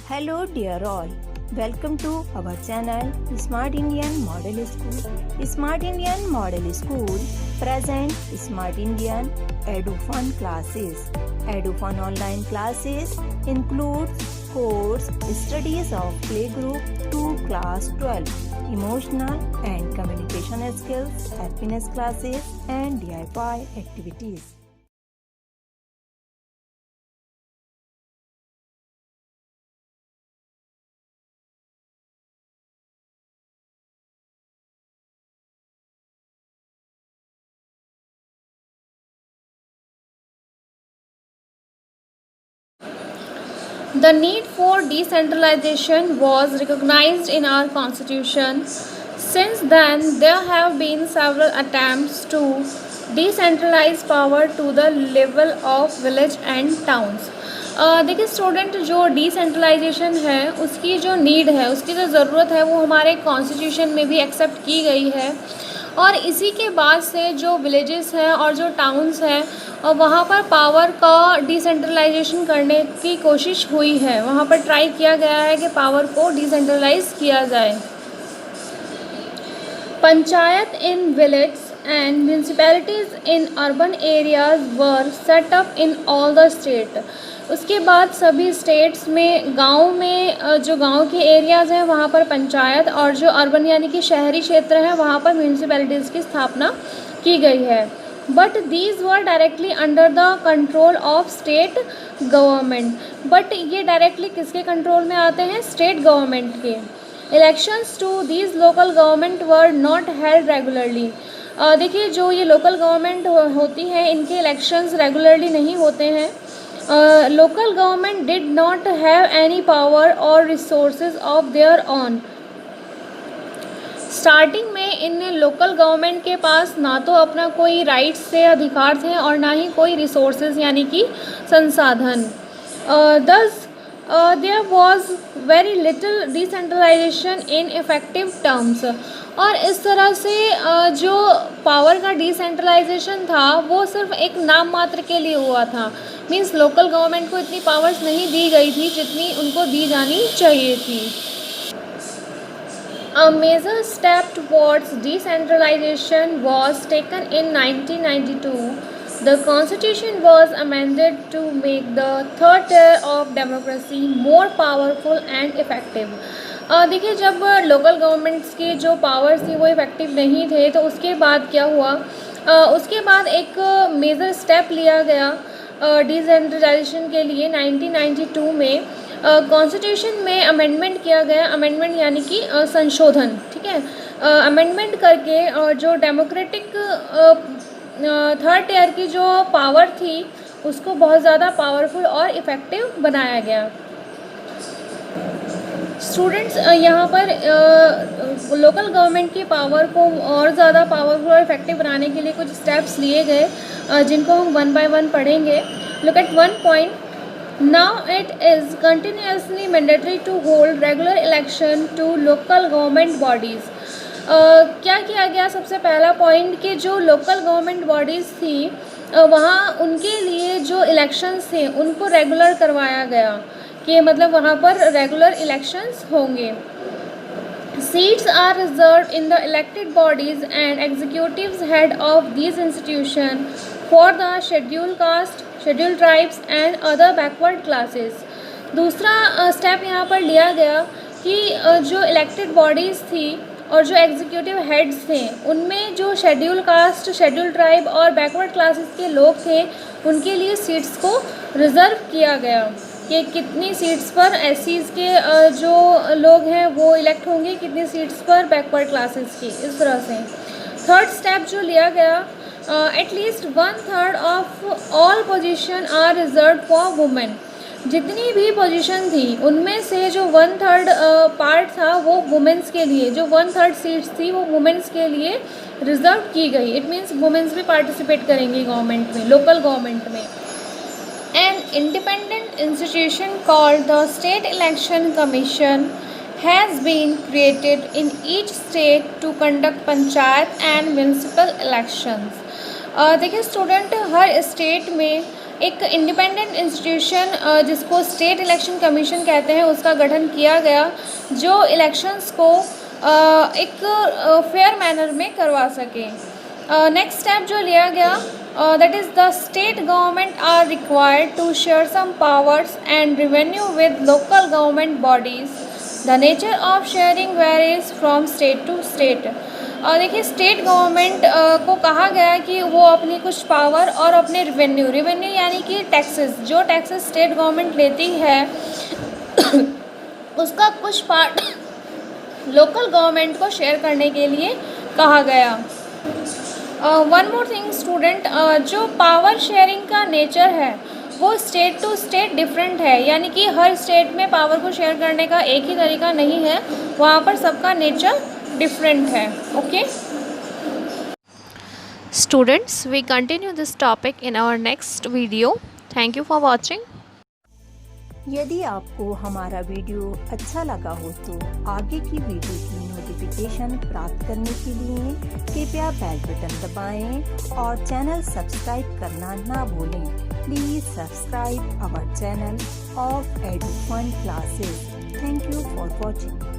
Hello dear all, welcome to our channel Smart Indian Model School. Smart Indian Model School present Smart Indian EduFun classes. EduFun online classes includes course studies of playgroup to class 12, emotional and communication skills, happiness classes and DIY activities. The need for decentralization was recognized in our constitution. Since then, there have been several attempts to decentralize power to the level of village and towns. देखिए student, जो decentralisation है उसकी जो need है, उसकी जो ज़रूरत है वो हमारे कॉन्स्टिट्यूशन में भी एक्सेप्ट की गई है। और इसी के बाद से जो विलेजेस हैं और जो टाउन्स हैं वहाँ पर पावर का डिसेंट्रलाइजेशन करने की कोशिश हुई है। वहाँ पर ट्राई किया गया है कि पावर को डिसेंट्रलाइज किया जाए। Panchayat in village and municipalities in urban areas were set up in all the state। उसके बाद सभी स्टेट्स में गांव में जो गांव के एरियाज़ हैं वहाँ पर पंचायत, और जो अर्बन यानी कि शहरी क्षेत्र हैं वहाँ पर म्यूनिसिपैलिटीज़ की स्थापना की गई है। But these were directly under the control of state government. But ये डायरेक्टली किसके कंट्रोल में आते हैं? स्टेट गवर्नमेंट के। Elections to these local government were not held regularly. देखिए जो ये लोकल गवर्नमेंट होती है इनके इलेक्शंस रेगुलरली नहीं होते हैं। Local government did not have any power और resources of their own. Starting में इन लोकल गवर्नमेंट के पास ना तो अपना कोई राइट्स थे, अधिकार थे, और ना ही कोई रिसोर्सेज यानी कि संसाधन। Thus there was very little decentralisation in effective terms. और इस तरह से जो पावर का डिसेंट्रलाइजेशन था वो सिर्फ एक नाम मात्र के लिए हुआ था। मींस लोकल गवर्नमेंट को इतनी पावर्स नहीं दी गई थी जितनी उनको दी जानी चाहिए थी। A major step towards decentralization was taken in 1992. The constitution was amended to make the third tier of democracy more powerful and effective. देखिए जब लोकल गवर्नमेंट्स की जो पावर्स थी वो इफ़ेक्टिव नहीं थे तो उसके बाद क्या हुआ? उसके बाद एक मेजर स्टेप लिया गया डिसेंट्रलाइजेशन के लिए 1992 में। कॉन्स्टिट्यूशन में अमेंडमेंट किया गया। अमेंडमेंट यानी कि संशोधन, ठीक है। अमेंडमेंट करके जो डेमोक्रेटिक थर्ड टियर की जो पावर थी उसको बहुत ज़्यादा पावरफुल और इफ़ेक्टिव बनाया गया। स्टूडेंट्स, यहाँ पर लोकल गवर्नमेंट की पावर को और ज़्यादा पावरफुल और इफेक्टिव बनाने के लिए कुछ स्टेप्स लिए गए जिनको हम वन बाय वन पढ़ेंगे। Look at one point. Now it is continuously mandatory to hold regular election to local government bodies. क्या किया गया? सबसे पहला पॉइंट कि जो लोकल गवर्नमेंट बॉडीज़ थी वहाँ उनके लिए जो इलेक्शंस थे उनको रेगुलर करवाया गया कि मतलब वहाँ पर रेगुलर इलेक्शंस होंगे। Seats are reserve in the elected bodies and executives head of these institution for the schedule caste, schedule tribes and other backward classes. दूसरा स्टेप यहाँ पर लिया गया कि जो इलेक्टेड बॉडीज़ थी और जो एग्जीक्यूटिव हेड्स थे उनमें जो शेड्यूल कास्ट, शेड्यूल ट्राइब और बैकवर्ड क्लासेस के लोग थे उनके लिए सीट्स को रिज़र्व किया गया कि कितनी सीट्स पर एससीज़ के जो लोग हैं वो इलेक्ट होंगे, कितनी सीट्स पर बैकवर्ड क्लासेस की, इस तरह से। थर्ड स्टेप जो लिया गया, at least 1/3 of all position are reserve for women. जितनी भी पोजीशन थी उनमें से जो 1/3 पार्ट था वो वुमेंस के लिए, जो 1/3 सीट्स थी वो वुमेंस के लिए रिजर्व की गई। इट मीन्स वुमेंस भी पार्टिसिपेट करेंगी गवर्नमेंट में, लोकल गवर्नमेंट में। An independent institution called the State Election Commission has been created in each state to conduct panchayat and municipal elections. देखिए स्टूडेंट, हर स्टेट में एक इंडिपेंडेंट इंस्टीट्यूशन जिसको state election commission कहते हैं उसका गठन किया गया, जो इलेक्शंस को एक फेयर मैनर में करवा सके। नेक्स्ट स्टेप जो लिया गया, that is the state government are required to share some powers and revenue with local government bodies. The nature of sharing varies from state to state. देखिए state government को कहा गया कि वो अपनी कुछ पावर और अपने रेवेन्यू यानी कि टैक्सेस, जो टैक्सेस स्टेट गवर्नमेंट लेती है उसका कुछ पार्ट लोकल गवर्नमेंट को शेयर करने के लिए कहा गया। वन मोर थिंग स्टूडेंट, जो पावर शेयरिंग का नेचर है वो स्टेट टू स्टेट डिफरेंट है, यानी कि हर स्टेट में पावर को शेयर करने का एक ही तरीका नहीं है, वहाँ पर सबका नेचर डिफरेंट है। Okay students, we continue this topic in our next video. Thank you for watching. यदि आपको हमारा वीडियो अच्छा लगा हो तो आगे की वीडियो की नोटिफिकेशन प्राप्त करने के लिए कृपया बेल बटन दबाएं और चैनल सब्सक्राइब करना ना भूलें। Please subscribe our channel of Edufun classes. Thank you for watching.